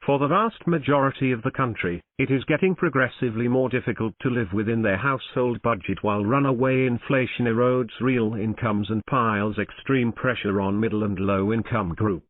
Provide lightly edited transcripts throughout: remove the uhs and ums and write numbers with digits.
For the vast majority of the country, it is getting progressively more difficult to live within their household budget while runaway inflation erodes real incomes and piles extreme pressure on middle and low income groups.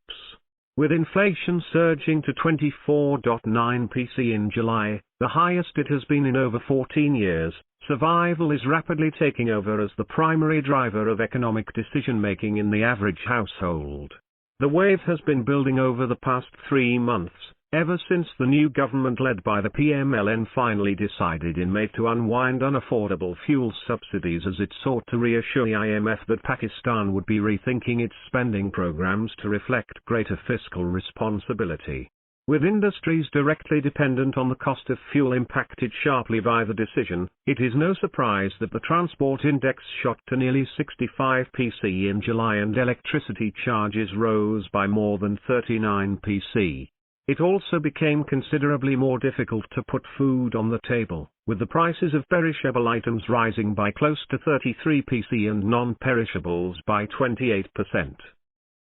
With inflation surging to 24.9% in July, the highest it has been in over 14 years, survival is rapidly taking over as the primary driver of economic decision-making in the average household. The wave has been building over the past 3 months, ever since the new government led by the PML-N finally decided in May to unwind unaffordable fuel subsidies as it sought to reassure the IMF that Pakistan would be rethinking its spending programs to reflect greater fiscal responsibility. With industries directly dependent on the cost of fuel impacted sharply by the decision, it is no surprise that the transport index shot to nearly 65% in July and electricity charges rose by more than 39%. It also became considerably more difficult to put food on the table, with the prices of perishable items rising by close to 33% and non-perishables by 28%.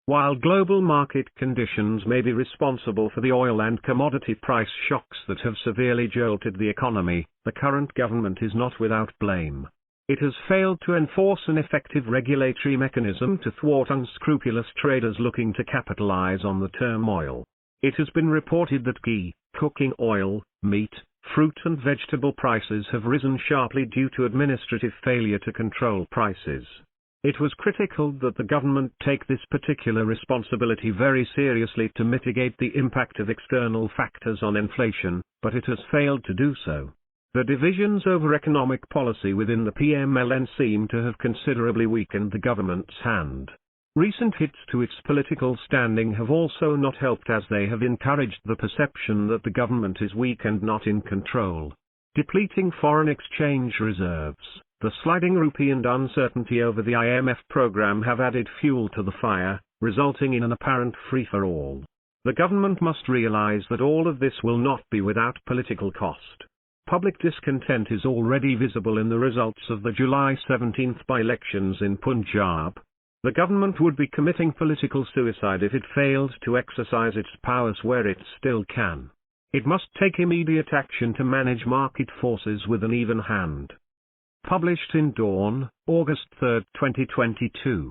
While global market conditions may be responsible for the oil and commodity price shocks that have severely jolted the economy, the current government is not without blame. It has failed to enforce an effective regulatory mechanism to thwart unscrupulous traders looking to capitalize on the turmoil. It has been reported that ghee, cooking oil, meat, fruit and vegetable prices have risen sharply due to administrative failure to control prices. It was critical that the government take this particular responsibility very seriously to mitigate the impact of external factors on inflation, but it has failed to do so. The divisions over economic policy within the PML-N seem to have considerably weakened the government's hand. Recent hits to its political standing have also not helped, as they have encouraged the perception that the government is weak and not in control. Depleting foreign exchange reserves, the sliding rupee and uncertainty over the IMF program have added fuel to the fire, resulting in an apparent free-for-all. The government must realize that all of this will not be without political cost. Public discontent is already visible in the results of the July 17 by-elections in Punjab. The government would be committing political suicide if it failed to exercise its powers where it still can. It must take immediate action to manage market forces with an even hand. Published in Dawn, August 3, 2022.